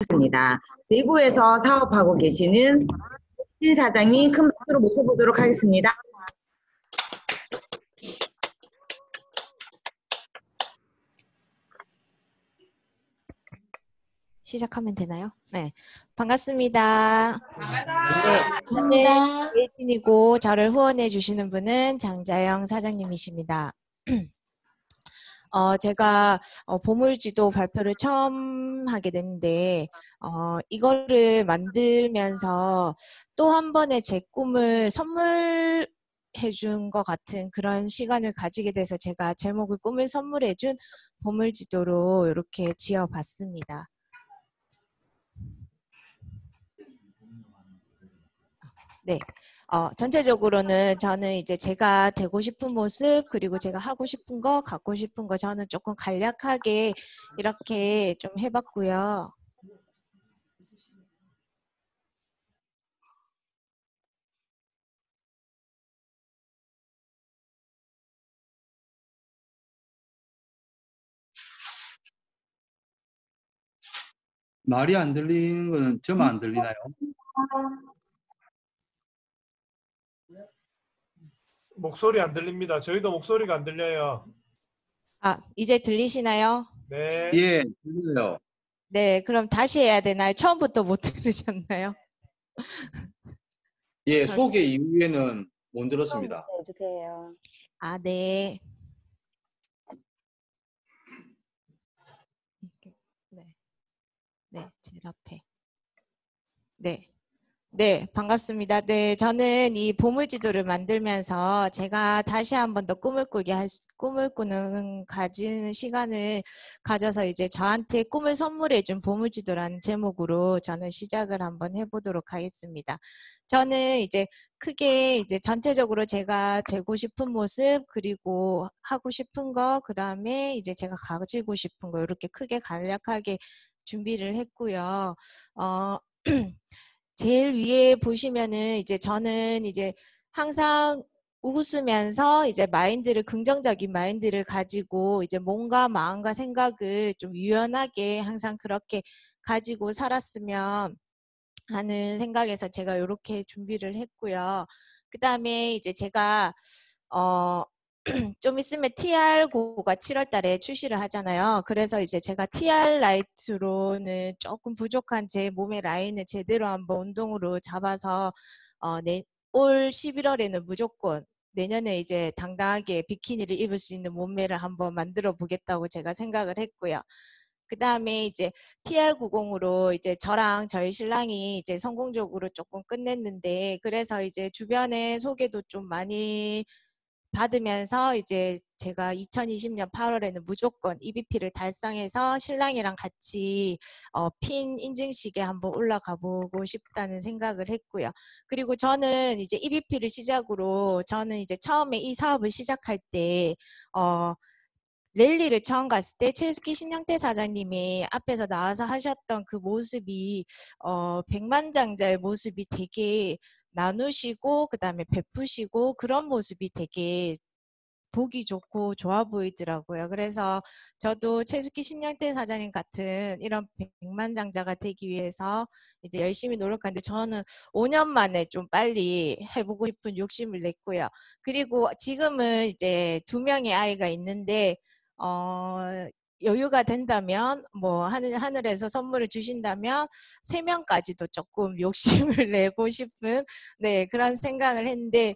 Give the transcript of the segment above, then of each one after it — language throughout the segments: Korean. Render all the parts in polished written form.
있습니다. 대구에서 사업하고 계시는 신 사장님 큰 박수로 모셔보도록 하겠습니다. 시작하면 되나요? 네, 반갑습니다. 네, 반갑습니다. 예진이고 저를 후원해 주시는 분은 장자영 사장님이십니다. 제가 보물지도 발표를 처음 하게 됐는데 이거를 만들면서 또 한 번의 제 꿈을 선물해 준 것 같은 그런 시간을 가지게 돼서 제가 제목을 꿈을 선물해 준 보물지도로 이렇게 지어봤습니다. 네. 전체적으로는 저는 이제 제가 되고 싶은 모습, 그리고 제가 하고 싶은 거, 갖고 싶은 거, 저는 조금 간략하게 이렇게 좀 해봤고요. 말이 안 들리는 거는 저만 안 들리나요? 목소리 안 들립니다. 저희도 목소리가 안 들려요. 이제 들리시나요? 네. 예, 들려요. 네, 그럼 다시 해야 되나요? 처음부터 못 들으셨나요? 예, 소개 이후에는 못 들었습니다. 해주세요. 네. 네, 제일 앞에. 네, 반갑습니다. 네, 저는 이 보물지도를 만들면서 제가 다시 한 번 더 꿈을 꾸는 가지는 시간을 가져서 이제 저한테 꿈을 선물해준 보물지도라는 제목으로 저는 시작을 한번 해보도록 하겠습니다. 저는 이제 크게 이제 전체적으로 제가 되고 싶은 모습, 그리고 하고 싶은 거, 그 다음에 이제 제가 가지고 싶은 거 이렇게 크게 간략하게 준비를 했고요. 제일 위에 보시면은 이제 저는 이제 항상 웃으면서 이제 긍정적인 마인드를 가지고 이제 몸과 마음과 생각을 좀 유연하게 항상 그렇게 가지고 살았으면 하는 생각에서 제가 이렇게 준비를 했고요. 그 다음에 이제 제가 좀 있으면 TR9가 7월 달에 출시를 하잖아요. 그래서 이제 제가 TR 라이트로는 조금 부족한 제 몸의 라인을 제대로 한번 운동으로 잡아서 올 11월에는 무조건 내년에 이제 당당하게 비키니를 입을 수 있는 몸매를 한번 만들어 보겠다고 제가 생각을 했고요. 그 다음에 이제 TR90으로 이제 저랑 저희 신랑이 이제 성공적으로 조금 끝냈는데, 그래서 이제 주변에 소개도 좀 많이 받으면서 이제 제가 2020년 8월에는 무조건 EBP를 달성해서 신랑이랑 같이 핀 인증식에 한번 올라가 보고 싶다는 생각을 했고요. 그리고 저는 이제 EBP를 시작으로 저는 이제 처음에 이 사업을 시작할 때 랠리를 처음 갔을 때 최숙희 신영태 사장님이 앞에서 나와서 하셨던 그 모습이 백만장자의 모습이 되게 나누시고 그 다음에 베푸시고 그런 모습이 되게 보기 좋고 좋아 보이더라고요. 그래서 저도 최숙희 신영태 사장님 같은 이런 백만장자가 되기 위해서 이제 열심히 노력하는데, 저는 5년 만에 좀 빨리 해보고 싶은 욕심을 냈고요. 그리고 지금은 이제 2명의 아이가 있는데 여유가 된다면 뭐 하늘에서 선물을 주신다면 3명까지도 조금 욕심을 내고 싶은 그런 생각을 했는데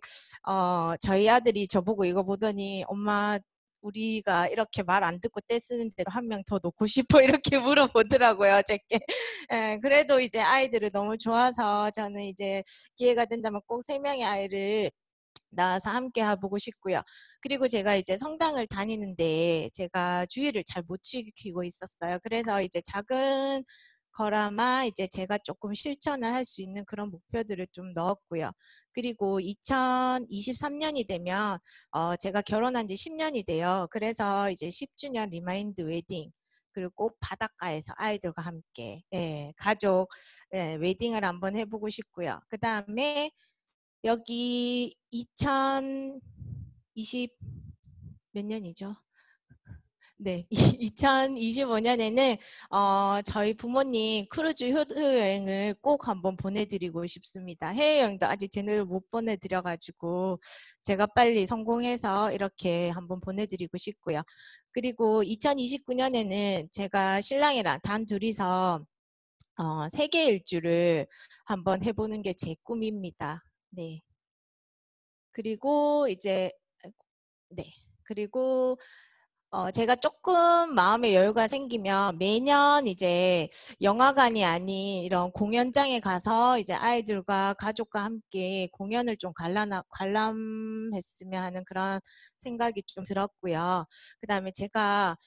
저희 아들이 저보고 이거 보더니 엄마 우리가 이렇게 말 안 듣고 떼쓰는데도 1명 더 놓고 싶어 이렇게 물어보더라고요. 제게. 그래도 이제 아이들을 너무 좋아서 저는 이제 기회가 된다면 꼭 3명의 아이를 나와서 함께 해보고 싶고요. 그리고 제가 이제 성당을 다니는데 제가 주의를 잘 못 지키고 있었어요. 그래서 이제 작은 거라마 이제 제가 조금 실천을 할 수 있는 그런 목표들을 좀 넣었고요. 그리고 2023년이 되면 제가 결혼한 지 10년이 돼요. 그래서 이제 10주년 리마인드 웨딩, 그리고 꼭 바닷가에서 아이들과 함께 가족 웨딩을 한번 해보고 싶고요. 그 다음에 여기 2020 몇 년이죠? 네, 2025년에는 저희 부모님 크루즈 효도여행을 꼭 한번 보내드리고 싶습니다. 해외여행도 아직 제대로 못 보내드려가지고 제가 빨리 성공해서 이렇게 한번 보내드리고 싶고요. 그리고 2029년에는 제가 신랑이랑 단 둘이서 세계 일주를 한번 해보는 게 제 꿈입니다. 네. 그리고 이제 네. 그리고 제가 조금 마음의 여유가 생기면 매년 이제 영화관이 아닌 이런 공연장에 가서 이제 아이들과 가족과 함께 공연을 좀 관람했으면 하는 그런 생각이 좀 들었고요. 그다음에 제가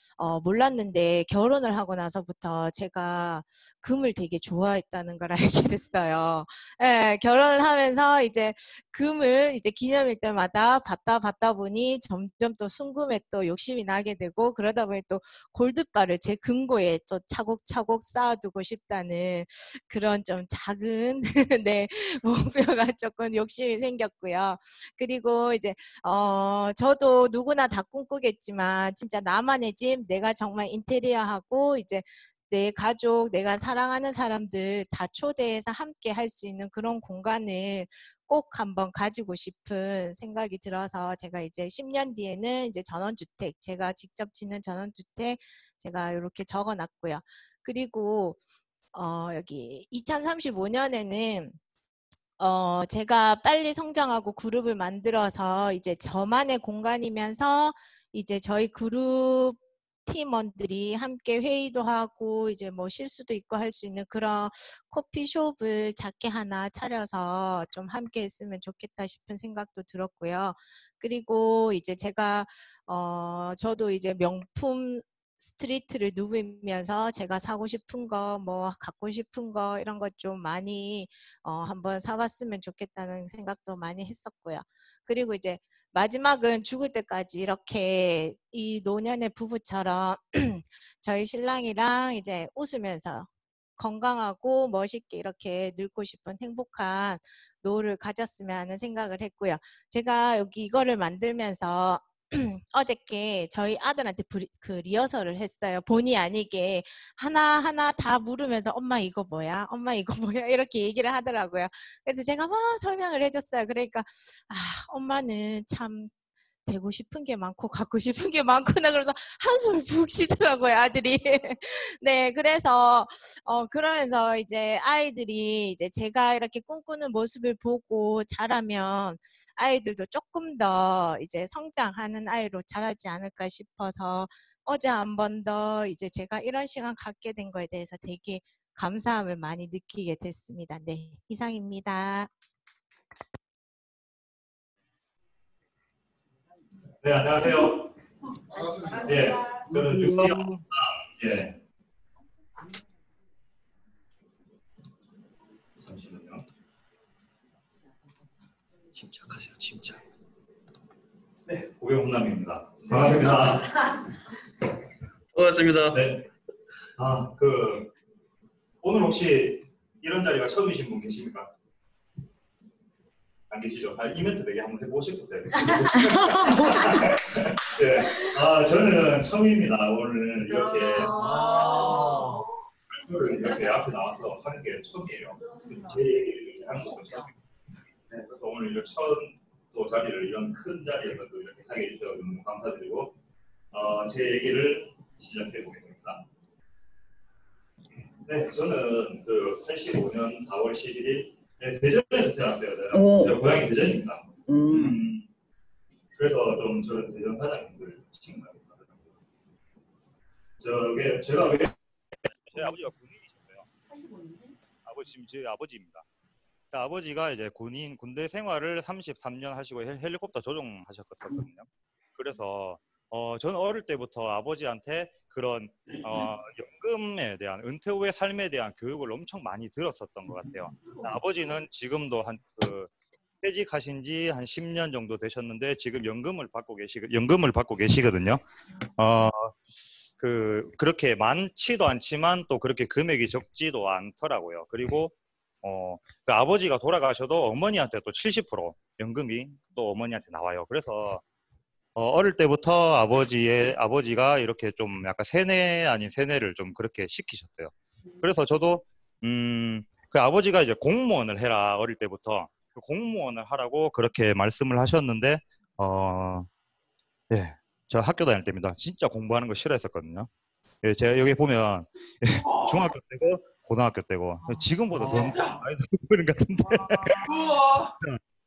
몰랐는데 결혼을 하고 나서부터 제가 금을 되게 좋아했다는 걸 알게 됐어요. 예, 결혼을 하면서 이제 금을 이제 기념일 때마다 받다 보니 점점 또 순금에 또 욕심이 나게 되고 그러다 보니 또 골드바를 제 금고에 또 차곡차곡 쌓아두고 싶다는 그런 좀 작은 네, 목표가 조금 욕심이 생겼고요. 그리고 이제 저도 누구나 다 꿈꾸겠지만 진짜 나만의 집, 내가 정말 인테리어하고 이제 내 가족, 내가 사랑하는 사람들 다 초대해서 함께 할 수 있는 그런 공간을 꼭 한번 가지고 싶은 생각이 들어서 제가 이제 10년 뒤에는 이제 전원주택, 제가 직접 짓는 전원주택 제가 이렇게 적어놨고요. 그리고 여기 2035년에는 제가 빨리 성장하고 그룹을 만들어서 이제 저만의 공간이면서 이제 저희 그룹 팀원들이 함께 회의도 하고 이제 뭐 실수도 있고 할 수 있는 그런 커피숍을 작게 하나 차려서 좀 함께 했으면 좋겠다 싶은 생각도 들었고요. 그리고 이제 제가 저도 이제 명품 스트리트를 누비면서 제가 사고 싶은 거, 뭐 갖고 싶은 거 이런 것 좀 많이 한번 사봤으면 좋겠다는 생각도 많이 했었고요. 그리고 이제 마지막은 죽을 때까지 이렇게 이 노년의 부부처럼 저희 신랑이랑 이제 웃으면서 건강하고 멋있게 이렇게 늙고 싶은 행복한 노후를 가졌으면 하는 생각을 했고요. 제가 여기 이거를 만들면서 어저께 저희 아들한테 그 리허설을 했어요. 본의 아니게 하나하나 다 물으면서 엄마 이거 뭐야? 엄마 이거 뭐야? 이렇게 얘기를 하더라고요. 그래서 제가 막 설명을 해줬어요. 그러니까 엄마는 참 되고 싶은 게 많고 갖고 싶은 게 많구나 그래서 한숨을 푹 쉬더라고요 아들이. 네, 그래서 그러면서 이제 아이들이 이제 제가 이렇게 꿈꾸는 모습을 보고 자라면 아이들도 조금 더 이제 성장하는 아이로 자라지 않을까 싶어서 어제 한 번 더 이제 제가 이런 시간 갖게 된 거에 대해서 되게 감사함을 많이 느끼게 됐습니다. 네, 이상입니다. 네, 안녕하세요. 예, 저는 유수영. 예. 잠시만요. 침착하세요, 침착. 네, 고병훈남입니다. 반갑습니다. 반갑습니다. 네. 오늘 혹시 이런 자리가 처음이신 분 계십니까? 안 계시죠? 이벤트 되게 한번 해보고 싶었어요. 네. 저는 처음입니다. 오늘 이렇게 발표를 이렇게 앞에 나와서 하는 게 처음이에요. 제 얘기를 이렇게 하는 것도 처음이에요. 네, 그래서 오늘 이 처음 또 자리를 이런 큰 자리에서 또 이렇게 하게 해주셔서 너무 감사드리고 제 얘기를 시작해 보겠습니다. 네, 저는 그 85년 4월 11일 네, 대전에서 태어났어요. 제가 고향이 대전입니다. 그래서 좀 저는 대전 사장님들 친구가 있거든요. 제가 왜 제 아버지가 군인이셨어요. 아버지 지금 제 아버지입니다. 아버지가 이제 군대 생활을 33년 하시고 헬리콥터 조종하셨었거든요. 그래서 저는 어릴 때부터 아버지한테 그런 연금에 대한 은퇴 후의 삶에 대한 교육을 엄청 많이 들었었던 것 같아요. 아버지는 지금도 퇴직하신 지 한 10년 정도 되셨는데 지금 연금을 받고 계시거든요. 그렇게 많지도 않지만 또 그렇게 금액이 적지도 않더라고요. 그리고 그 아버지가 돌아가셔도 어머니한테 또 70% 연금이 또 어머니한테 나와요. 그래서 어릴 때부터 아버지가 이렇게 좀 약간 세뇌 아닌 세뇌를 좀 그렇게 시키셨어요. 그래서 저도 그 아버지가 이제 공무원을 해라 어릴 때부터 그 공무원을 하라고 그렇게 말씀을 하셨는데 네, 저 학교 다닐 때입니다. 진짜 공부하는 거 싫어했었거든요. 예, 제가 여기 보면 중학교 때고 고등학교 때고 지금보다 더 많이 보는 것 같은데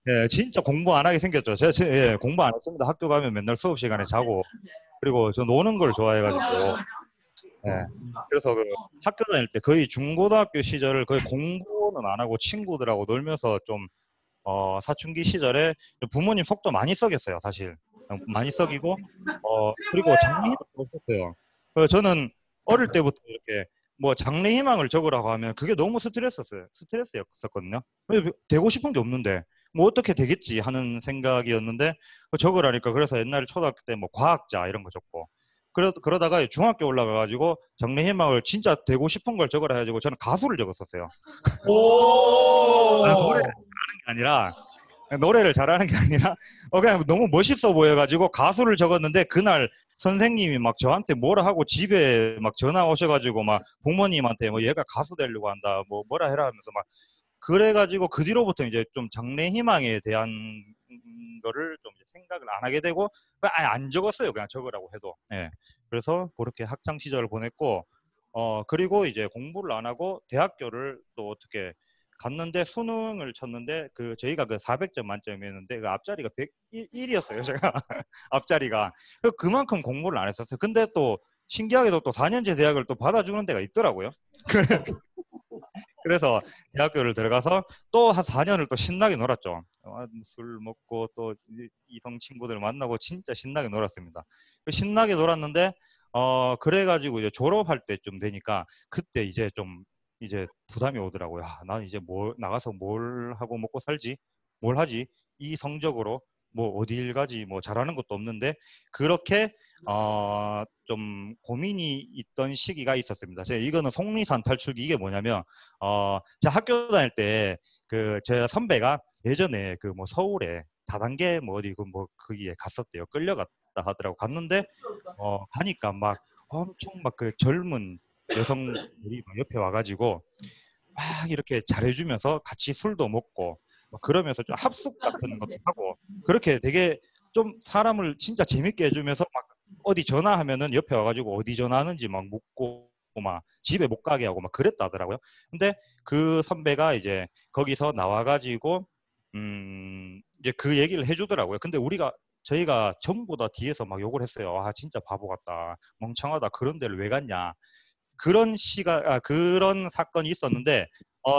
예, 진짜 공부 안 하게 생겼죠. 제가 예, 공부 안 했습니다. 학교 가면 맨날 수업 시간에 자고 그리고 저 노는 걸 좋아해가지고 예, 그래서 그 학교 다닐 때 거의 중고등학교 시절을 거의 공부는 안 하고 친구들하고 놀면서 좀 사춘기 시절에 부모님 속도 많이 썩였어요, 사실. 많이 썩이고, 그리고 장래희망이 없었어요. 저는 어릴 때부터 이렇게 뭐 장래희망을 적으라고 하면 그게 너무 스트레스였거든요. 되고 싶은 게 없는데, 뭐 어떻게 되겠지 하는 생각이었는데, 적으라니까 그래서 옛날에 초등학교 때 뭐 과학자 이런 거 적고, 그러다가 중학교 올라가가지고 장래희망을 진짜 되고 싶은 걸 적으라 해가지고 저는 가수를 적었었어요. 노래를 잘하는 게 아니라 그냥 너무 멋있어 보여가지고 가수를 적었는데 그날 선생님이 막 저한테 뭐라 하고 집에 막 전화 오셔가지고 막 부모님한테 뭐 얘가 가수 되려고 한다 뭐라 해라 하면서 막 그래가지고 그 뒤로부터 이제 좀 장래 희망에 대한 거를 좀 생각을 안 하게 되고 아예 안 적었어요. 그냥 적으라고 해도. 예. 그래서 그렇게 학창 시절을 보냈고 그리고 이제 공부를 안 하고 대학교를 또 어떻게 갔는데 수능을 쳤는데 그 저희가 그 400점 만점이었는데 그 앞자리가 101이었어요. 제가 앞자리가 그만큼 공부를 안 했었어요. 근데 또 신기하게도 또 4년제 대학을 또 받아주는 데가 있더라고요. 그래서 대학교를 들어가서 또 한 4년을 또 신나게 놀았죠. 술 먹고 또 이성 친구들 만나고 진짜 신나게 놀았습니다. 신나게 놀았는데 그래가지고 이제 졸업할 때쯤 되니까 그때 이제 좀 이제 부담이 오더라고요. 난 이제 나가서 뭘 하고 먹고 살지? 뭘 하지? 이 성적으로 뭐 어딜 가지? 뭐 잘하는 것도 없는데 그렇게 좀 고민이 있던 시기가 있었습니다. 제가 이거는 속리산 탈출기 이게 뭐냐면 제가 학교 다닐 때 그 제 선배가 예전에 그 뭐 서울에 다단계 뭐 어디 그 뭐 거기에 갔었대요. 끌려갔다 하더라고. 갔는데 가니까 막 엄청 막 그 젊은 여성들이 막 옆에 와가지고 막 이렇게 잘해주면서 같이 술도 먹고 막 그러면서 좀 합숙 같은 것도 하고 그렇게 되게 좀 사람을 진짜 재밌게 해주면서 막 어디 전화하면은 옆에 와가지고 어디 전화하는지 막 묻고 막 집에 못 가게 하고 막 그랬다 하더라고요. 근데 그 선배가 이제 거기서 나와가지고 이제 그 얘기를 해주더라고요. 근데 저희가 전부 다 뒤에서 막 욕을 했어요. 진짜 바보 같다, 멍청하다, 그런 데를 왜 갔냐. 그런 그런 사건이 있었는데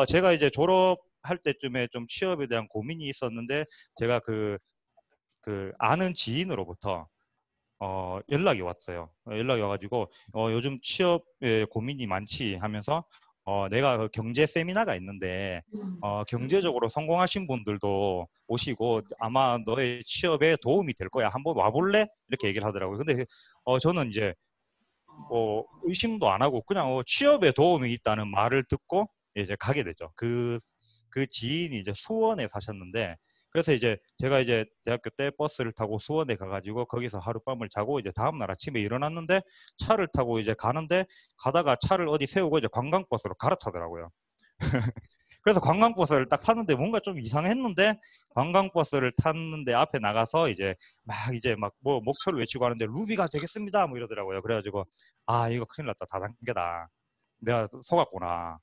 제가 이제 졸업할 때쯤에 좀 취업에 대한 고민이 있었는데 제가 그 아는 지인으로부터 연락이 왔어요. 연락이 와가지고 요즘 취업에 고민이 많지 하면서 내가 그 경제 세미나가 있는데 경제적으로 성공하신 분들도 오시고 아마 너의 취업에 도움이 될 거야. 한번 와볼래? 이렇게 얘기를 하더라고요. 근데 저는 이제 의심도 안 하고 그냥 취업에 도움이 있다는 말을 듣고 이제 가게 되죠. 그 지인이 이제 수원에 사셨는데 그래서 이제 제가 이제 대학교 때 버스를 타고 수원에 가가지고 거기서 하룻밤을 자고 이제 다음날 아침에 일어났는데 차를 타고 이제 가는데 가다가 차를 어디 세우고 이제 관광버스로 갈아타더라고요. 그래서 관광버스를 딱 탔는데 뭔가 좀 이상했는데 관광버스를 탔는데 앞에 나가서 이제 막 뭐 목표를 외치고 하는데 루비가 되겠습니다 뭐 이러더라고요. 그래가지고 이거 큰일 났다, 다단계다, 내가 속았구나.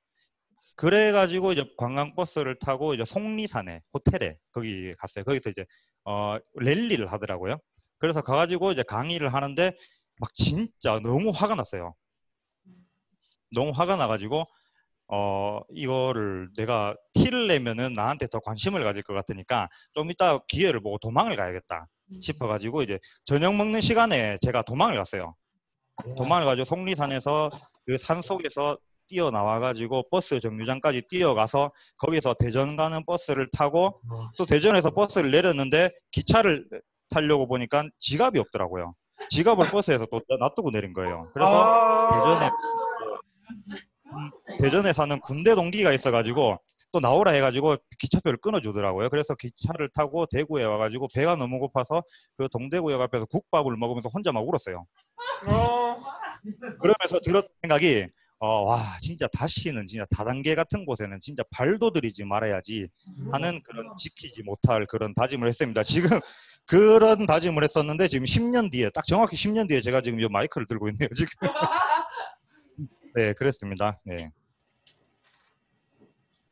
그래가지고 이제 관광버스를 타고 이제 속리산에 호텔에 거기 갔어요. 거기서 이제 랠리를 하더라고요. 그래서 가가지고 이제 강의를 하는데 막 진짜 너무 화가 났어요. 너무 화가 나가지고 이거를 내가 티를 내면은 나한테 더 관심을 가질 것 같으니까 좀 이따 기회를 보고 도망을 가야겠다 싶어가지고 이제 저녁 먹는 시간에 제가 도망을 갔어요. 도망을 가지고 속리산에서 그 산속에서 뛰어나와가지고 버스 정류장까지 뛰어가서 거기서 대전 가는 버스를 타고 또 대전에서 버스를 내렸는데 기차를 타려고 보니까 지갑이 없더라고요. 지갑을 버스에서 또 놔두고 내린 거예요. 그래서 대전에 사는 군대 동기가 있어가지고 또 나오라 해가지고 기차표를 끊어주더라고요. 그래서 기차를 타고 대구에 와가지고 배가 너무 고파서 그 동대구역 앞에서 국밥을 먹으면서 혼자 막 울었어요. 그러면서 들었던 생각이 와 진짜 다시는 진짜 다단계 같은 곳에는 진짜 발도 들이지 말아야지 하는 그런 지키지 못할 그런 다짐을 했습니다. 지금 그런 다짐을 했었는데 지금 10년 뒤에 딱 정확히 10년 뒤에 제가 지금 이 마이크를 들고 있네요. 지금. 네, 그랬습니다. 네.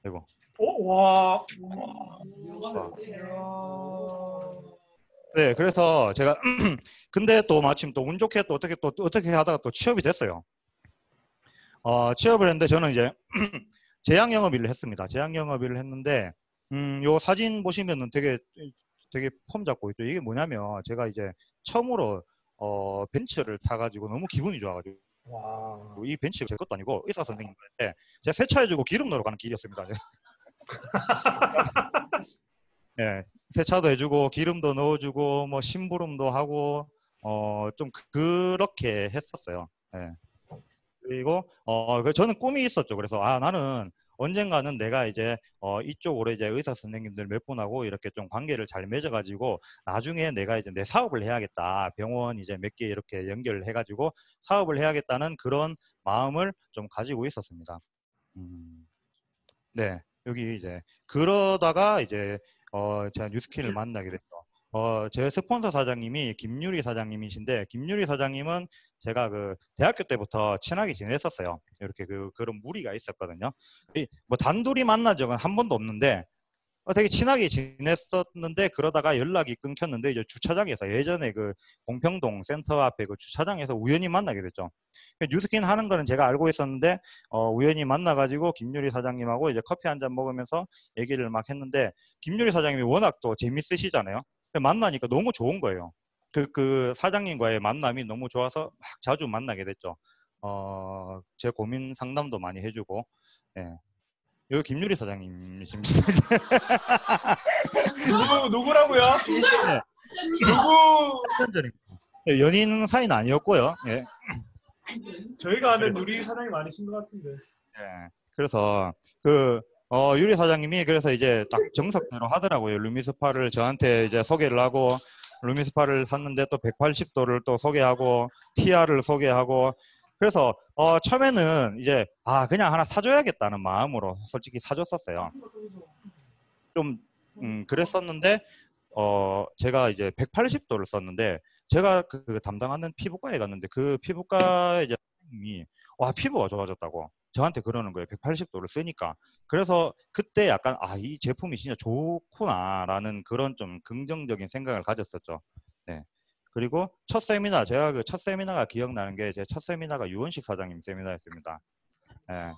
이거. 와. 네, 그래서 제가 근데 또 마침 또 운 좋게 또 어떻게 하다가 또 취업이 됐어요. 취업을 했는데 저는 이제 제약 영업 일을 했습니다. 제약 영업 일을 했는데 요 사진 보시면은 되게 폼 잡고 있죠. 이게 뭐냐면 제가 이제 처음으로 벤츠를 타가지고 너무 기분이 좋아가지고 와. 이 벤츠가 제 것도 아니고 의사 선생님한테 제가 세차해주고 기름 넣으러 가는 길이었습니다. 네, 세차도 해주고 기름도 넣어주고 뭐 심부름도 하고 좀 그렇게 했었어요. 네. 그리고 저는 꿈이 있었죠. 그래서 나는 언젠가는 내가 이제 이쪽으로 이제 의사 선생님들 몇 분하고 이렇게 좀 관계를 잘 맺어가지고 나중에 내가 이제 내 사업을 해야겠다. 병원 이제 몇 개 이렇게 연결을 해가지고 사업을 해야겠다는 그런 마음을 좀 가지고 있었습니다. 네, 여기 이제 그러다가 이제 제가 뉴스킨을 만나게 됐죠. 제 스폰서 사장님이 김유리 사장님이신데 김유리 사장님은 제가 그 대학교 때부터 친하게 지냈었어요. 이렇게 그런 무리가 있었거든요. 뭐 단둘이 만난 적은 한 번도 없는데 되게 친하게 지냈었는데 그러다가 연락이 끊겼는데 이제 주차장에서 예전에 그 공평동 센터 앞에 그 주차장에서 우연히 만나게 됐죠. 뉴스킨 하는 거는 제가 알고 있었는데 우연히 만나가지고 김유리 사장님하고 이제 커피 한 잔 먹으면서 얘기를 막 했는데 김유리 사장님이 워낙 또 재밌으시잖아요. 만나니까 너무 좋은 거예요. 그 사장님과의 만남이 너무 좋아서 막 자주 만나게 됐죠. 제 고민 상담도 많이 해주고. 예. 여기 김유리 사장님이십니다. 누구라고요? 네. 누구? 연인 사이는 아니었고요. 예. 저희가 아는 유리 사장님 아니신 것 같은데. 예. 그래서 유리 사장님이 그래서 이제 딱 정석대로 하더라고요. 루미스파를 저한테 이제 소개를 하고 루미스파를 샀는데 또 180도를 또 소개하고 TR을 소개하고 그래서 처음에는 이제 그냥 하나 사줘야겠다는 마음으로 솔직히 사줬었어요. 좀 그랬었는데 제가 이제 180도를 썼는데 제가 그 담당하는 피부과에 갔는데 그 피부과 이제 선생님이 피부가 좋아졌다고 저한테 그러는 거예요. 180도를 쓰니까. 그래서 그때 약간 이 제품이 진짜 좋구나라는 그런 좀 긍정적인 생각을 가졌었죠. 네. 그리고 첫 세미나, 제가 그 첫 세미나가 기억나는 게 제 첫 세미나가 유원식 사장님 세미나였습니다. 네.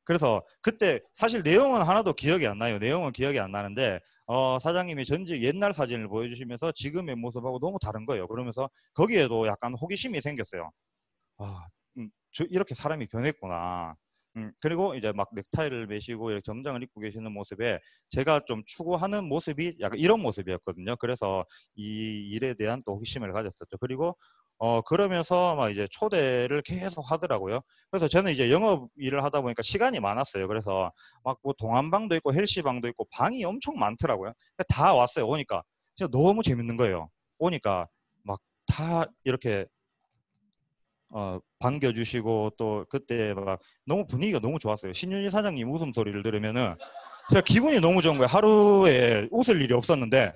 그래서 그때 사실 내용은 하나도 기억이 안 나요. 내용은 기억이 안 나는데 사장님이 전직 옛날 사진을 보여주시면서 지금의 모습하고 너무 다른 거예요. 그러면서 거기에도 약간 호기심이 생겼어요. 이렇게 사람이 변했구나. 그리고 이제 막 넥타이를 매시고 이렇게 정장을 입고 계시는 모습에 제가 좀 추구하는 모습이 약간 이런 모습이었거든요. 그래서 이 일에 대한 또 호기심을 가졌었죠. 그리고 그러면서 막 이제 초대를 계속 하더라고요. 그래서 저는 이제 영업 일을 하다 보니까 시간이 많았어요. 그래서 막 뭐 동안방도 있고 헬시방도 있고 방이 엄청 많더라고요. 다 왔어요. 오니까 진짜 너무 재밌는 거예요. 오니까 막 다 이렇게 반겨주시고 또 그때 막 너무 분위기가 너무 좋았어요. 신윤희 사장님 웃음소리를 들으면은 제가 기분이 너무 좋은 거예요. 하루에 웃을 일이 없었는데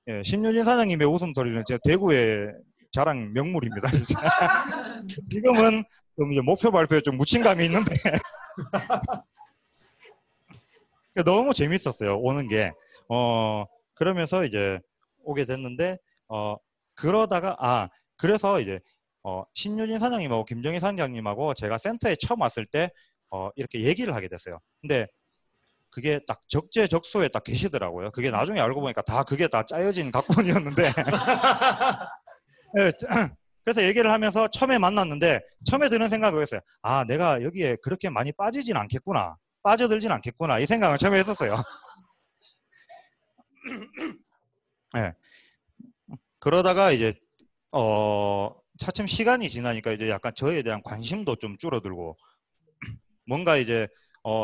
예, 신윤희 사장님의 웃음소리는 제가 대구의 자랑 명물입니다. 진짜. 지금은 좀 이제 목표 발표에 좀 묻힌 감이 있는데 너무 재밌었어요. 오는 게. 그러면서 이제 오게 됐는데 그러다가 그래서 이제 신유진 사장님하고 김정희 사장님하고 제가 센터에 처음 왔을 때 이렇게 얘기를 하게 됐어요. 근데 그게 딱 적재적소에 딱 계시더라고요. 그게 나중에 알고 보니까 그게 다 짜여진 각본이었는데 네, 그래서 얘기를 하면서 처음에 만났는데 처음에 드는 생각을 했어요. 내가 여기에 그렇게 많이 빠지진 않겠구나. 빠져들진 않겠구나. 이 생각을 처음에 했었어요. 네. 그러다가 이제 차츰 시간이 지나니까 이제 약간 저에 대한 관심도 좀 줄어들고 뭔가 이제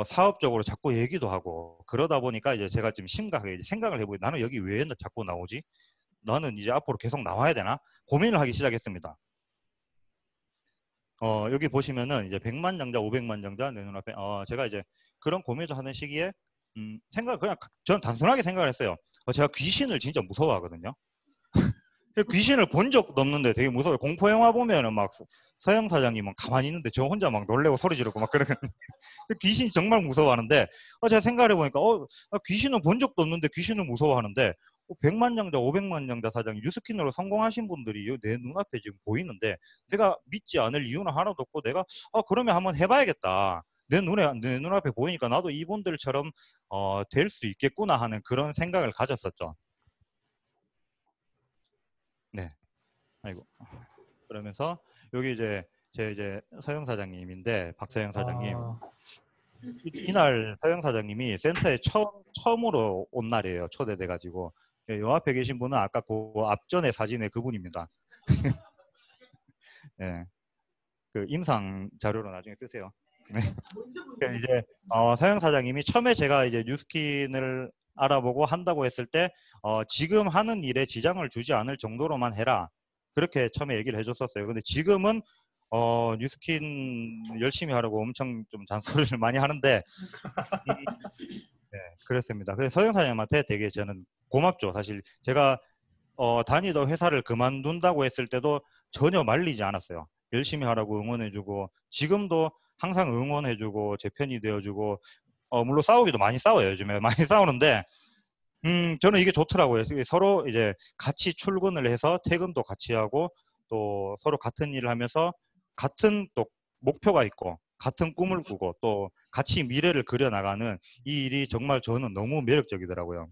사업적으로 자꾸 얘기도 하고 그러다 보니까 이제 제가 좀 심각하게 생각을 해보니 나는 여기 왜 자꾸 나오지? 나는 이제 앞으로 계속 나와야 되나? 고민을 하기 시작했습니다. 여기 보시면은 이제 100만 장자, 500만 장자 내 눈앞에 제가 이제 그런 고민을 하는 시기에 그냥 저는 단순하게 생각을 했어요. 제가 귀신을 진짜 무서워하거든요. 귀신을 본 적도 없는데 되게 무서워요. 공포영화 보면은 막 서영 사장님은 가만히 있는데 저 혼자 막 놀래고 소리 지르고 막 그러거든요. 귀신이 정말 무서워하는데 제가 생각을 해보니까 귀신은 본 적도 없는데 귀신을 무서워하는데 100만 장자, 500만 장자 사장이 뉴스킨으로 성공하신 분들이 내 눈앞에 지금 보이는데 내가 믿지 않을 이유는 하나도 없고 내가 그러면 한번 해봐야겠다. 내 눈앞에 보이니까 나도 이분들처럼 될 수 있겠구나 하는 그런 생각을 가졌었죠. 네. 아이고. 그러면서 여기 이제 서영 사장님인데 박서영 사장님. 이날 서영 사장님이 센터에 처음으로 온 날이에요. 초대돼 가지고. 요 앞에 계신 분은 아까 그 앞전에 사진의 그분입니다. 네. 그 임상 자료로 나중에 쓰세요. 네. 이제 서영 사장님이 처음에 제가 이제 뉴스킨을 알아보고 한다고 했을 때 지금 하는 일에 지장을 주지 않을 정도로만 해라. 그렇게 처음에 얘기를 해줬었어요. 근데 지금은 뉴스킨 열심히 하려고 엄청 좀 잔소리를 많이 하는데 네, 그렇습니다. 그래서 서영 사장님한테 되게 저는 고맙죠. 사실 제가 다니던 회사를 그만둔다고 했을 때도 전혀 말리지 않았어요. 열심히 하라고 응원해주고 지금도 항상 응원해주고 제 편이 되어주고 물론 싸우기도 많이 싸워요. 요즘에 많이 싸우는데 저는 이게 좋더라고요. 서로 이제 같이 출근을 해서 퇴근도 같이 하고 또 서로 같은 일을 하면서 같은 또 목표가 있고 같은 꿈을 꾸고 또 같이 미래를 그려나가는 이 일이 정말 저는 너무 매력적이더라고요.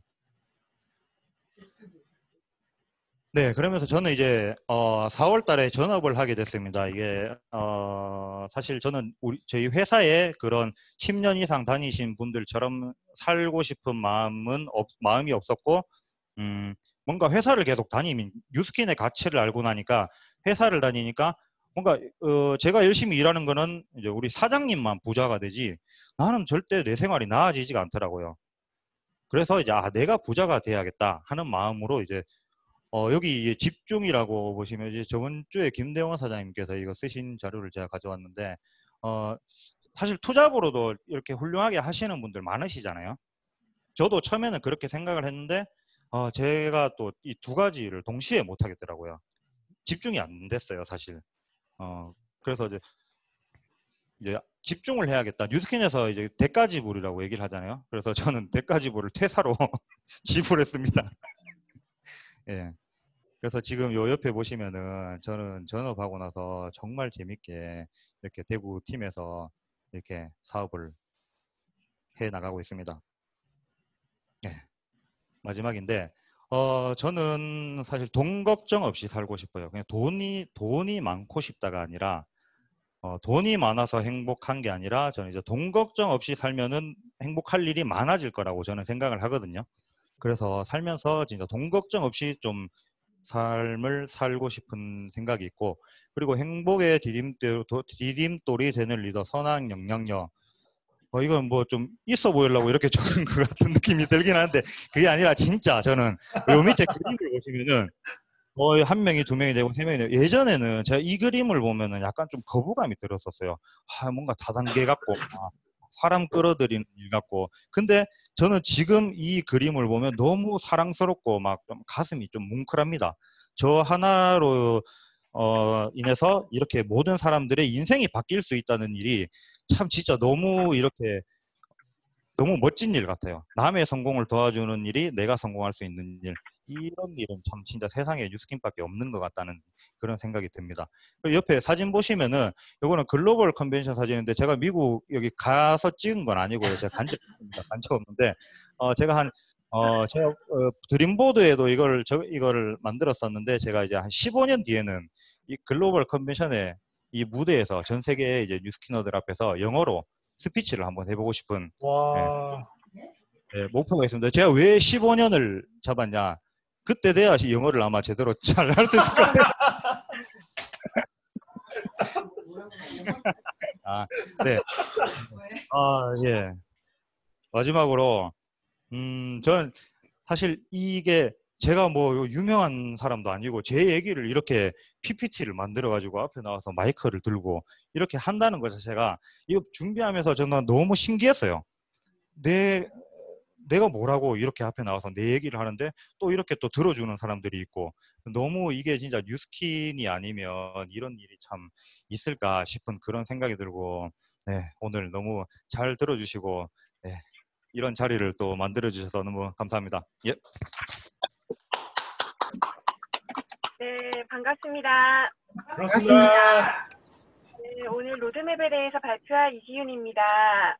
네, 그러면서 저는 이제 4월 달에 전업을 하게 됐습니다. 이게 사실 저는 저희 회사에 그런 10년 이상 다니신 분들처럼 살고 싶은 마음이 없었고 뭔가 회사를 계속 다니면 뉴스킨의 가치를 알고 나니까 회사를 다니니까 뭔가 제가 열심히 일하는 거는 이제 우리 사장님만 부자가 되지 나는 절대 내 생활이 나아지지가 않더라고요. 그래서 이제 내가 부자가 돼야겠다 하는 마음으로 이제 여기 집중이라고 보시면 이제 저번 주에 김대원 사장님께서 이거 쓰신 자료를 제가 가져왔는데 사실 투잡으로도 이렇게 훌륭하게 하시는 분들 많으시잖아요. 저도 처음에는 그렇게 생각을 했는데 제가 또 이 두 가지를 동시에 못 하겠더라고요. 집중이 안 됐어요, 사실. 그래서 이제 집중을 해야겠다. 뉴스킨에서 이제 대가지불이라고 얘기를 하잖아요. 그래서 저는 대가지불을 퇴사로 지불했습니다. 예. 그래서 지금 요 옆에 보시면은 저는 전업하고 나서 정말 재밌게 이렇게 대구 팀에서 이렇게 사업을 해 나가고 있습니다. 네. 마지막인데, 저는 사실 돈 걱정 없이 살고 싶어요. 그냥 돈이 많고 싶다가 아니라, 돈이 많아서 행복한 게 아니라, 저는 이제 돈 걱정 없이 살면은 행복할 일이 많아질 거라고 저는 생각을 하거든요. 그래서 살면서 진짜 돈 걱정 없이 좀 삶을 살고 싶은 생각이 있고, 그리고 행복의 디딤돌이 되는 리더 선한 영향력. 이건 뭐 좀 있어 보이려고 이렇게 적은 것 같은 느낌이 들긴 하는데 그게 아니라 진짜 저는 요 밑에 그림을 보시면은 거의 한 명이 두 명이 되고 세 명이 되고 예전에는 제가 이 그림을 보면은 약간 좀 거부감이 들었었어요. 뭔가 다단계 같고 사람 끌어들이는 일 같고. 근데 저는 지금 이 그림을 보면 너무 사랑스럽고 막 좀 가슴이 좀 뭉클합니다. 저 하나로 인해서 이렇게 모든 사람들의 인생이 바뀔 수 있다는 일이 참 진짜 너무 너무 멋진 일 같아요. 남의 성공을 도와주는 일이 내가 성공할 수 있는 일. 이런 일은 참 진짜 세상에 뉴스킨밖에 없는 것 같다는 그런 생각이 듭니다. 그리고 옆에 사진 보시면은 이거는 글로벌 컨벤션 사진인데 제가 미국 여기 가서 찍은 건 아니고요. 제가 간 적 없습니다. 간 적 없는데 제가 제가 드림보드에도 이거를 만들었었는데 제가 이제 한 15년 뒤에는 이 글로벌 컨벤션의 이 무대에서 전 세계 이제 뉴스키너들 앞에서 영어로 스피치를 한번 해보고 싶은 목표가 있습니다. 제가 왜 15년을 잡았냐? 그때 돼야 영어를 아마 제대로 잘 할 수 있을 것 같아요. 네. 예. 마지막으로, 저는 사실 이게 제가 뭐 유명한 사람도 아니고 제 얘기를 이렇게 PPT를 만들어가지고 앞에 나와서 마이크를 들고 이렇게 한다는 것 자체가 이거 준비하면서 저는 너무 신기했어요. 내가 뭐라고 이렇게 앞에 나와서 내 얘기를 하는데 또 이렇게 또 들어주는 사람들이 있고 너무 이게 진짜 뉴스킨이 아니면 이런 일이 참 있을까 싶은 그런 생각이 들고 네, 오늘 너무 잘 들어주시고 네, 이런 자리를 또 만들어주셔서 너무 감사합니다. 예. 네, 반갑습니다. 반갑습니다. 네, 오늘 로드맵에 대해서 발표할 이지윤입니다.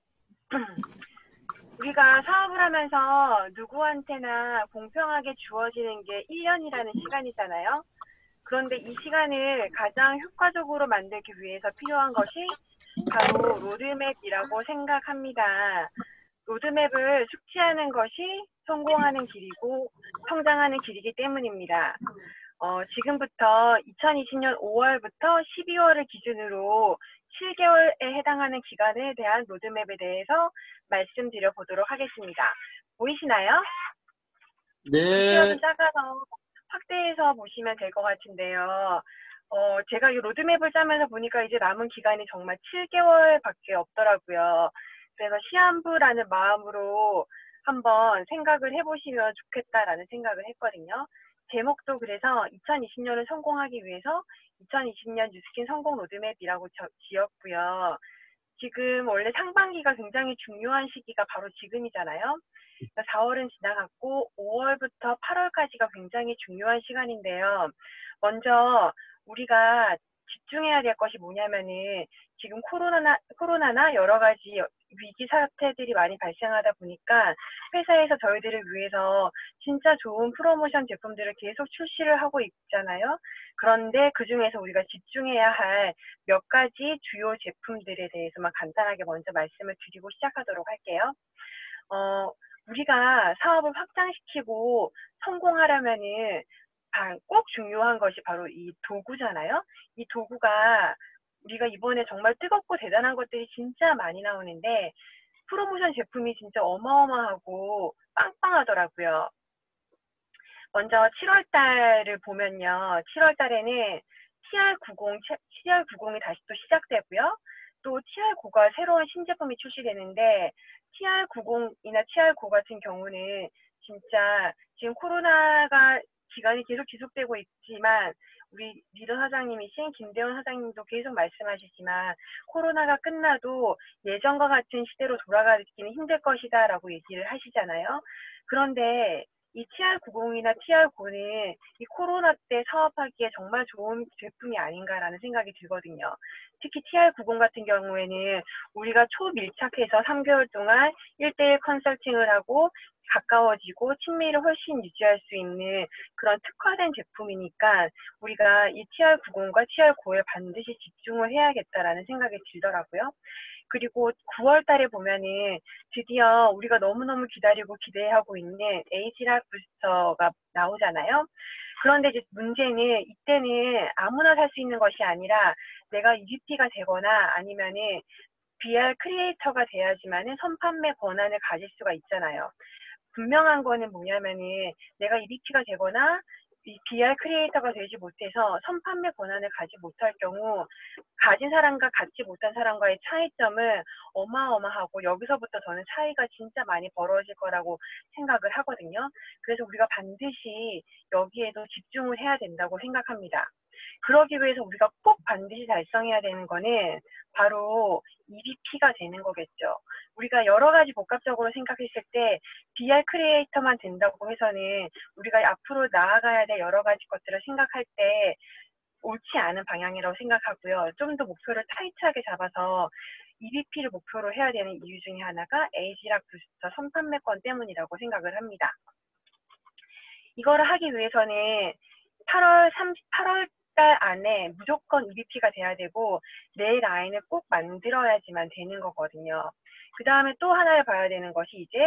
우리가 사업을 하면서 누구한테나 공평하게 주어지는 게 1년이라는 시간이잖아요. 그런데 이 시간을 가장 효과적으로 만들기 위해서 필요한 것이 바로 로드맵이라고 생각합니다. 로드맵을 숙지하는 것이 성공하는 길이고 성장하는 길이기 때문입니다. 지금부터 2020년 5월부터 12월을 기준으로 7개월에 해당하는 기간에 대한 로드맵에 대해서 말씀드려 보도록 하겠습니다. 보이시나요? 글씨가 좀 작아서 확대해서 보시면 될 것 같은데요. 제가 이 로드맵을 짜면서 보니까 이제 남은 기간이 정말 7개월밖에 없더라고요. 그래서 시한부라는 마음으로 한번 생각을 해보시면 좋겠다라는 생각을 했거든요. 제목도 그래서 2020년을 성공하기 위해서 2020년 뉴스킨 성공 로드맵이라고 지었고요. 지금 원래 상반기가 굉장히 중요한 시기가 바로 지금이잖아요. 4월은 지나갔고 5월부터 8월까지가 굉장히 중요한 시간인데요. 먼저 우리가 집중해야 될 것이 뭐냐면은 지금 코로나나 여러 가지 위기 사태들이 많이 발생하다 보니까 회사에서 저희들을 위해서 진짜 좋은 프로모션 제품들을 계속 출시를 하고 있잖아요. 그런데 그중에서 우리가 집중해야 할 몇 가지 주요 제품들에 대해서만 간단하게 먼저 말씀을 드리고 시작하도록 할게요. 우리가 사업을 확장시키고 성공하려면은 꼭 중요한 것이 바로 이 도구잖아요. 이 도구가 우리가 이번에 정말 뜨겁고 대단한 것들이 진짜 많이 나오는데 프로모션 제품이 진짜 어마어마하고 빵빵하더라고요. 먼저 7월 달을 보면요. 7월 달에는 TR90이 다시 또 시작되고요. 또 TR9가 새로운 신제품이 출시되는데 TR90이나 TR9 같은 경우는 진짜 지금 코로나가 기간이 계속 지속되고 있지만 우리 리더 사장님이신 김대원 사장님도 계속 말씀하시지만 코로나가 끝나도 예전과 같은 시대로 돌아가기는 힘들 것이다 라고 얘기를 하시잖아요. 그런데 이 TR90이나 TR9는 이 코로나 때 사업하기에 정말 좋은 제품이 아닌가라는 생각이 들거든요. 특히 TR90 같은 경우에는 우리가 초밀착해서 3개월 동안 1:1 컨설팅을 하고 가까워지고 친밀을 훨씬 유지할 수 있는 그런 특화된 제품이니까 우리가 이 TR90과 TR9에 반드시 집중을 해야겠다라는 생각이 들더라고요. 그리고 9월 달에 보면은 드디어 우리가 너무너무 기다리고 기대하고 있는 에이지락 부스터가 나오잖아요. 그런데 이제 문제는 이때는 아무나 살 수 있는 것이 아니라 내가 EVP가 되거나 아니면은 BR 크리에이터가 돼야지만은 선판매 권한을 가질 수가 있잖아요. 분명한 거는 뭐냐면은 내가 EVP가 되거나 이 BR 크리에이터가 되지 못해서 선판매 권한을 가지 못할 경우 가진 사람과 갖지 못한 사람과의 차이점은 어마어마하고 여기서부터 저는 차이가 진짜 많이 벌어질 거라고 생각을 하거든요. 그래서 우리가 반드시 여기에도 집중을 해야 된다고 생각합니다. 그러기 위해서 우리가 꼭 반드시 달성해야 되는 거는 바로 EVP가 되는 거겠죠. 우리가 여러 가지 복합적으로 생각했을 때 BR 크리에이터만 된다고 해서는 우리가 앞으로 나아가야 될 여러 가지 것들을 생각할 때 옳지 않은 방향이라고 생각하고요. 좀 더 목표를 타이트하게 잡아서 EVP를 목표로 해야 되는 이유 중에 하나가 에이지락 부스터 선판매권 때문이라고 생각을 합니다. 이거를 하기 위해서는 8월 달 안에 무조건 EVP가 돼야 되고 내 라인을 꼭 만들어야지만 되는 거거든요. 그 다음에 또 하나를 봐야 되는 것이 이제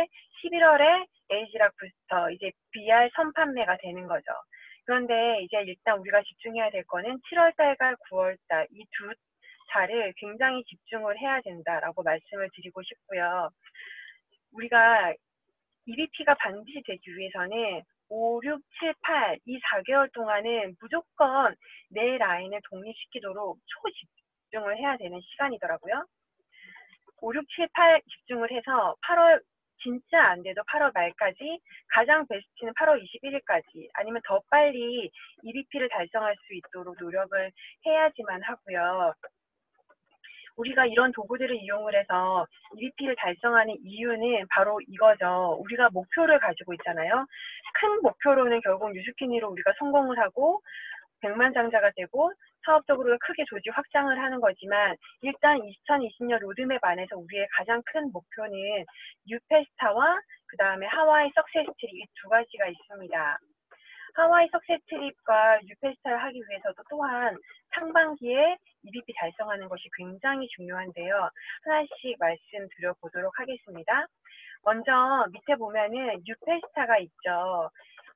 11월에 에이지락 부스터, 이제 BR 선판매가 되는 거죠. 그런데 이제 일단 우리가 집중해야 될 거는 7월 달과 9월 달 이 두 잘을 굉장히 집중을 해야 된다라고 말씀을 드리고 싶고요. 우리가 EBP가 반드시 되기 위해서는 5, 6, 7, 8 이 4개월 동안은 무조건 내 라인을 독립시키도록 초집중을 해야 되는 시간이더라고요. 5, 6, 7, 8 집중을 해서 8월 진짜 안 돼도 8월 말까지, 가장 베스트는 8월 21일까지 아니면 더 빨리 EBP를 달성할 수 있도록 노력을 해야지만 하고요. 우리가 이런 도구들을 이용을 해서 EBP를 달성하는 이유는 바로 이거죠. 우리가 목표를 가지고 있잖아요. 큰 목표로는 결국 뉴스키니로 우리가 성공을 하고 백만장자가 되고 사업적으로 크게 조직 확장을 하는 거지만, 일단 2020년 로드맵 안에서 우리의 가장 큰 목표는 뉴페스타와 그 다음에 하와이 석세스 트립, 이 두 가지가 있습니다. 하와이 석세스 트립과 뉴페스타를 하기 위해서도 또한 상반기에 EBP 달성하는 것이 굉장히 중요한데요. 하나씩 말씀드려보도록 하겠습니다. 먼저 밑에 보면은 뉴페스타가 있죠.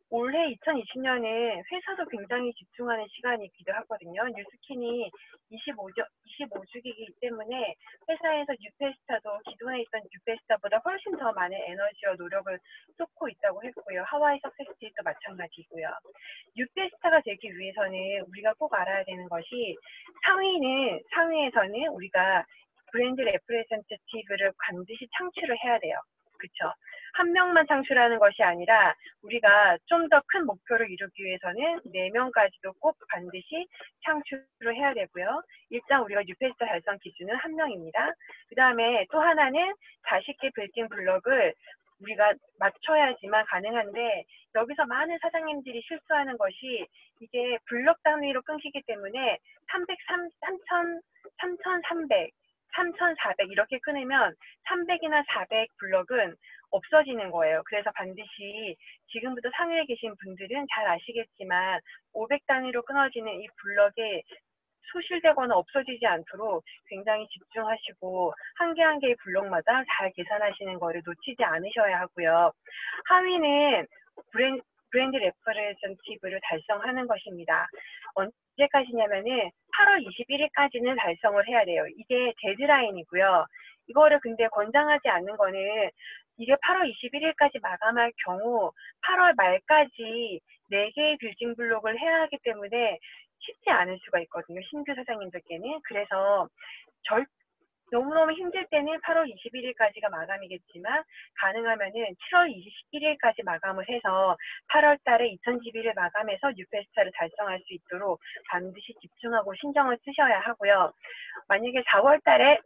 올해 2020년은 회사도 굉장히 집중하는 시간이기도 하거든요. 뉴스킨이 25주기이기 때문에 회사에서 뉴페스타도 기존에 있던 뉴페스타보다 훨씬 더 많은 에너지와 노력을 쏟고 있다고 했고요. 하와이 석세스트도 마찬가지고요. 뉴페스타가 되기 위해서는 우리가 꼭 알아야 되는 것이, 상위에서는 우리가 브랜드 레프레젠테티브를 반드시 창출을 해야 돼요. 그렇죠? 한 명만 창출하는 것이 아니라 우리가 좀 더 큰 목표를 이루기 위해서는 4명까지도 꼭 반드시 창출을 해야 되고요. 일단 우리가 뉴페스타 달성 기준은 1명입니다. 그 다음에 또 하나는 40개 빌딩 블럭을 우리가 맞춰야지만 가능한데, 여기서 많은 사장님들이 실수하는 것이, 이게 블럭 단위로 끊기기 때문에 3,300, 3,400 이렇게 끊으면 300이나 400 블럭은 없어지는 거예요. 그래서 반드시 지금부터 상위에 계신 분들은 잘 아시겠지만 500 단위로 끊어지는 이 블럭이 소실되거나 없어지지 않도록 굉장히 집중하시고 한 개 한 개의 블록마다 잘 계산하시는 거를 놓치지 않으셔야 하고요. 하위는 브랜드 레퍼레젠티브를 달성하는 것입니다. 언제까지냐면은 8월 21일까지는 달성을 해야 돼요. 이게 데드라인이고요. 이거를 근데 권장하지 않는 거는, 이게 8월 21일까지 마감할 경우 8월 말까지 4개의 빌딩 블록을 해야 하기 때문에 쉽지 않을 수가 있거든요. 신규 사장님들께는. 그래서 너무너무 힘들 때는 8월 21일까지가 마감이겠지만, 가능하면은 7월 21일까지 마감을 해서 8월 달에 2011을 마감해서 뉴페스타를 달성할 수 있도록 반드시 집중하고 신경을 쓰셔야 하고요. 만약에 4월 달에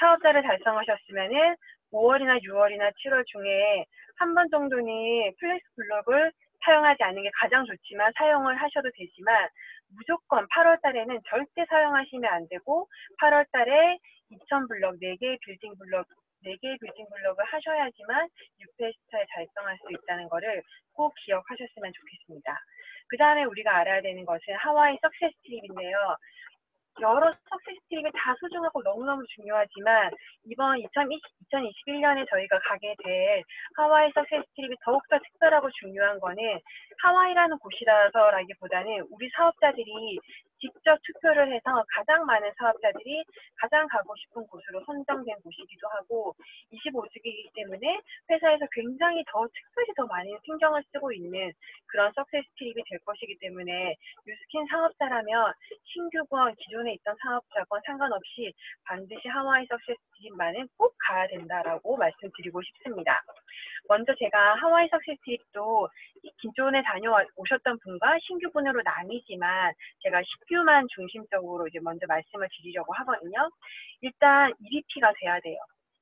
사업자를 달성하셨으면은 5월이나 6월이나 7월 중에 한 번 정도는 플렉스 블럭을 사용하지 않는 게 가장 좋지만 사용을 하셔도 되지만, 무조건 8월 달에는 절대 사용하시면 안 되고, 8월 달에 2000블럭, 4개의 빌딩 블럭을 하셔야지만 뉴페스타에 달성할 수 있다는 거를 꼭 기억하셨으면 좋겠습니다. 그 다음에 우리가 알아야 되는 것은 하와이 석세스 트립인데요. 여러 석세스 트립이 다 소중하고 너무너무 중요하지만, 이번 2021년에 저희가 가게 될 하와이 석세스 트립이 더욱더 특별하고 중요한 거는, 하와이라는 곳이라서라기보다는 우리 사업자들이 직접 투표를 해서 가장 많은 사업자들이 가장 가고 싶은 곳으로 선정된 곳이기도 하고, 25주기이기 때문에 회사에서 굉장히 특별히 더 많이 신경을 쓰고 있는 그런 석세스 트립이 될 것이기 때문에, 뉴스킨 사업자라면 신규건 기존에 있던 사업자건 상관없이 반드시 하와이 석세스 트립만은 꼭 가야 된다라고 말씀드리고 싶습니다. 먼저 제가 하와이 석세스 트립도 기존에 다녀오셨던 분과 신규분으로 나뉘지만, 제가 신규만 중심적으로 이제 먼저 말씀을 드리려고 하거든요. 일단 EBP가 돼야 돼요.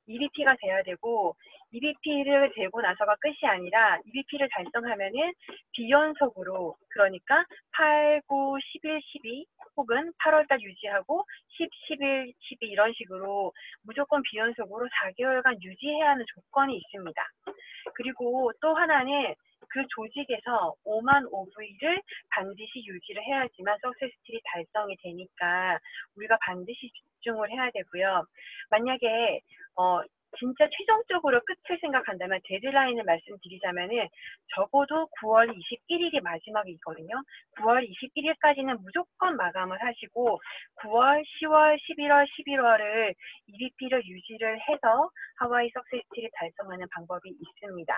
EBP가 돼야 되고, EBP를 되고 나서가 끝이 아니라 EBP를 달성하면은 비연속으로, 그러니까 8, 9, 11, 12 혹은 8월달 유지하고 10, 11, 12 이런 식으로 무조건 비연속으로 4개월간 유지해야 하는 조건이 있습니다. 그리고 또 하나는 그 조직에서 5만 OV를 반드시 유지를 해야지만 석세스 트립이 달성이 되니까 우리가 반드시 집중을 해야 되고요. 만약에 진짜 최종적으로 끝을 생각한다면 데드라인을 말씀드리자면은 적어도 9월 21일이 마지막이거든요. 9월 21일까지는 무조건 마감을 하시고 9월, 10월, 11월, 11월을 EBP를 유지를 해서 하와이 석세스를 달성하는 방법이 있습니다.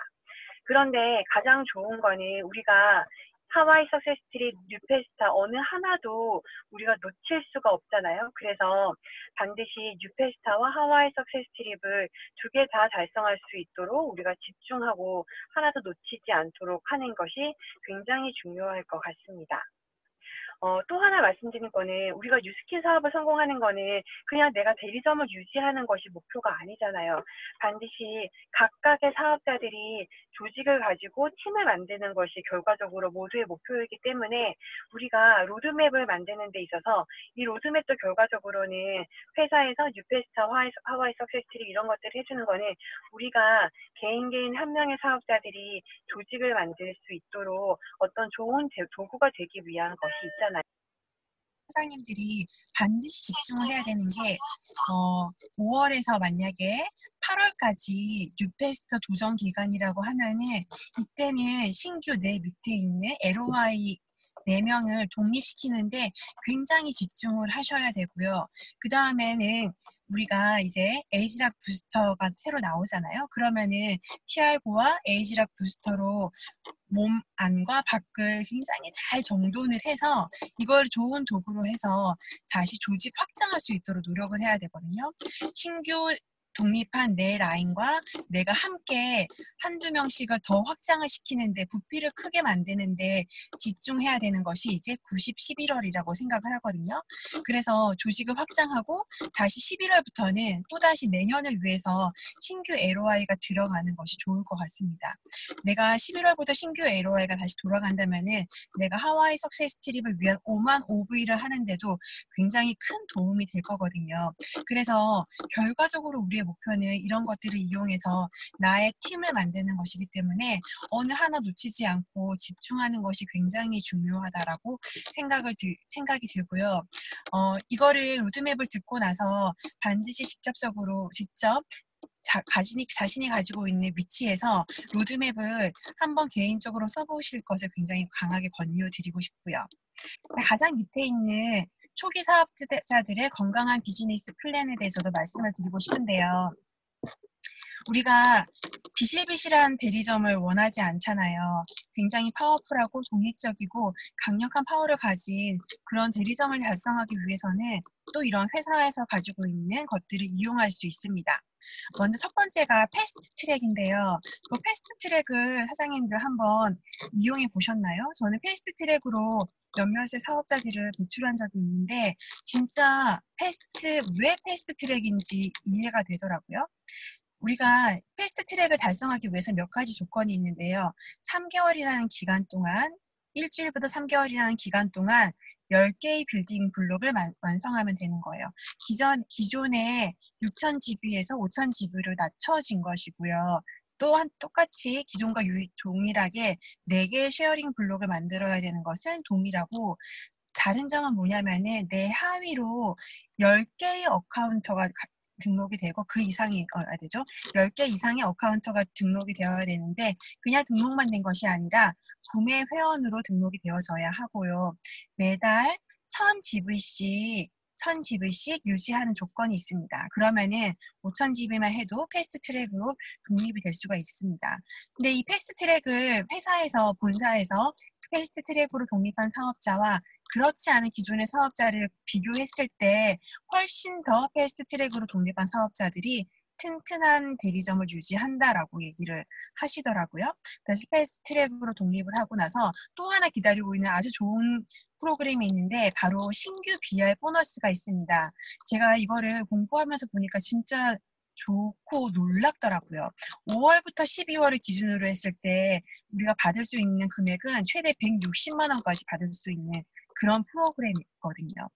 그런데 가장 좋은 거는 우리가 하와이 석세스 트립, 뉴페스타 어느 하나도 우리가 놓칠 수가 없잖아요. 그래서 반드시 뉴페스타와 하와이 석세스 트립을 두 개 다 달성할 수 있도록 우리가 집중하고 하나도 놓치지 않도록 하는 것이 굉장히 중요할 것 같습니다. 또 하나 말씀드린 거는 우리가 뉴스킨 사업을 성공하는 거는 그냥 내가 대리점을 유지하는 것이 목표가 아니잖아요. 반드시 각각의 사업자들이 조직을 가지고 팀을 만드는 것이 결과적으로 모두의 목표이기 때문에 우리가 로드맵을 만드는 데 있어서 이 로드맵도 결과적으로는 회사에서 뉴페스타, 하와이 석세스트립 이런 것들을 해주는 거는 우리가 개인 한 명의 사업자들이 조직을 만들 수 있도록 어떤 좋은 도구가 되기 위한 것이 있잖아요. 사장님들이 반드시 집중을 해야 되는 게 5월에서 만약에 8월까지 뉴페스터 도전 기간이라고 하면은 이때는 신규 내 밑에 있는 LOI 4명을 독립시키는데 굉장히 집중을 하셔야 되고요. 그 다음에는 우리가 이제 에이지락 부스터가 새로 나오잖아요. 그러면은 TR9와 에이지락 부스터로 몸 안과 밖을 굉장히 잘 정돈을 해서 이걸 좋은 도구로 해서 다시 조직 확장할 수 있도록 노력을 해야 되거든요. 신규 독립한 내 라인과 내가 함께 한두 명씩을 더 확장을 시키는데 부피를 크게 만드는데 집중해야 되는 것이 이제 90, 11월이라고 생각을 하거든요. 그래서 조직을 확장하고 다시 11월부터는 또다시 내년을 위해서 신규 LOI가 들어가는 것이 좋을 것 같습니다. 내가 11월부터 신규 LOI가 다시 돌아간다면은 내가 하와이 석세스 트립을 위한 5만 OV를 하는데도 굉장히 큰 도움이 될 거거든요. 그래서 결과적으로 우리의 목표는 이런 것들을 이용해서 나의 팀을 만드는 것이기 때문에 어느 하나 놓치지 않고 집중하는 것이 굉장히 중요하다라고 생각이 들고요. 이거를 로드맵을 듣고 나서 반드시 직접 자신이 가지고 있는 위치에서 로드맵을 한번 개인적으로 써보실 것을 굉장히 강하게 권유드리고 싶고요. 가장 밑에 있는 초기 사업자들의 건강한 비즈니스 플랜에 대해서도 말씀을 드리고 싶은데요. 우리가 비실비실한 대리점을 원하지 않잖아요. 굉장히 파워풀하고 독립적이고 강력한 파워를 가진 그런 대리점을 달성하기 위해서는 또 이런 회사에서 가지고 있는 것들을 이용할 수 있습니다. 먼저 첫 번째가 패스트 트랙인데요. 그 패스트 트랙을 사장님들 한번 이용해 보셨나요? 저는 패스트 트랙으로 몇몇의 사업자들을 배출한 적이 있는데 진짜 왜 패스트 트랙인지 이해가 되더라고요. 우리가 패스트 트랙을 달성하기 위해서 몇 가지 조건이 있는데요. 3개월이라는 기간 동안, 일주일부터 3개월이라는 기간 동안 10개의 빌딩 블록을 완성하면 되는 거예요. 기존의 6,000GB에서 5,000GB로 낮춰진 것이고요. 또한 똑같이 기존과 동일하게 4개의 쉐어링 블록을 만들어야 되는 것은 동일하고 다른 점은 뭐냐면은 내 하위로 10개의 어카운터가 등록이 되고 그 이상이 되죠. 10개 이상의 어카운터가 등록이 되어야 되는데 그냥 등록만 된 것이 아니라 구매 회원으로 등록이 되어져야 하고요. 매달 1000GB씩 유지하는 조건이 있습니다. 그러면은 5000GB만 해도 패스트 트랙으로 독립이 될 수가 있습니다. 근데 이 패스트 트랙을 본사에서 패스트 트랙으로 독립한 사업자와 그렇지 않은 기존의 사업자를 비교했을 때 훨씬 더 패스트 트랙으로 독립한 사업자들이 튼튼한 대리점을 유지한다라고 얘기를 하시더라고요. 그래서 패스트 트랙으로 독립을 하고 나서 또 하나 기다리고 있는 아주 좋은 프로그램이 있는데 바로 신규 BR 보너스가 있습니다. 제가 이거를 공부하면서 보니까 진짜 좋고 놀랍더라고요. 5월부터 12월을 기준으로 했을 때 우리가 받을 수 있는 금액은 최대 160만 원까지 받을 수 있는 그런 프로그램이거든요.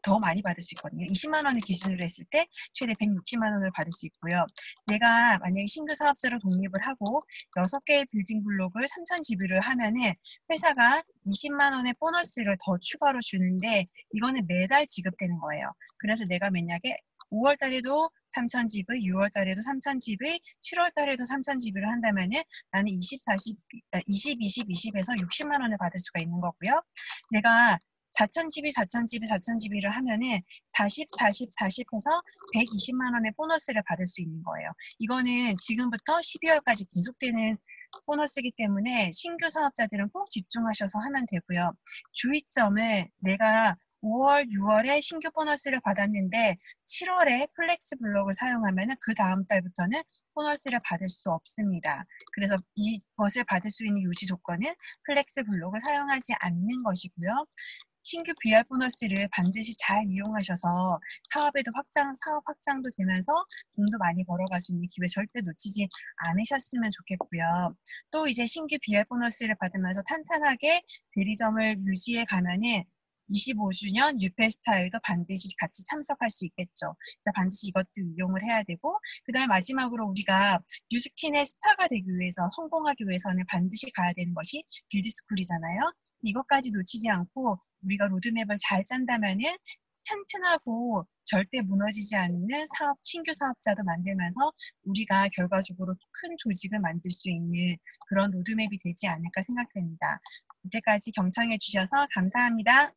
더 많이 받을 수 있거든요. 20만 원을 기준으로 했을 때 최대 160만 원을 받을 수 있고요. 내가 만약에 신규 사업자로 독립을 하고 6개의 빌딩 블록을 3,000GB를 하면은 회사가 20만 원의 보너스를 더 추가로 주는데 이거는 매달 지급되는 거예요. 그래서 내가 만약에 5월 달에도 3,000집을, 6월 달에도 3,000집을, 7월 달에도 3,000집을 한다면은 나는 20, 20에서 60만 원을 받을 수가 있는 거고요. 내가 4,000집을 하면은 40 해서 120만 원의 보너스를 받을 수 있는 거예요. 이거는 지금부터 12월까지 계속되는 보너스이기 때문에 신규 사업자들은 꼭 집중하셔서 하면 되고요. 주의점은 내가 5월, 6월에 신규 보너스를 받았는데 7월에 플렉스 블록을 사용하면 그 다음 달부터는 보너스를 받을 수 없습니다. 그래서 이것을 받을 수 있는 유지 조건은 플렉스 블록을 사용하지 않는 것이고요. 신규 BR 보너스를 반드시 잘 이용하셔서 사업 확장도 되면서 돈도 많이 벌어갈 수 있는 기회 절대 놓치지 않으셨으면 좋겠고요. 또 이제 신규 BR 보너스를 받으면서 탄탄하게 대리점을 유지해 가면은 25주년 뉴페스타에도 반드시 같이 참석할 수 있겠죠. 그래서 반드시 이것도 이용을 해야 되고, 그 다음에 마지막으로 우리가 뉴스킨의 스타가 되기 위해서, 성공하기 위해서는 반드시 가야 되는 것이 빌드스쿨이잖아요. 이것까지 놓치지 않고 우리가 로드맵을 잘 짠다면은 튼튼하고 절대 무너지지 않는 신규 사업자도 만들면서 우리가 결과적으로 큰 조직을 만들 수 있는 그런 로드맵이 되지 않을까 생각됩니다. 이때까지 경청해 주셔서 감사합니다.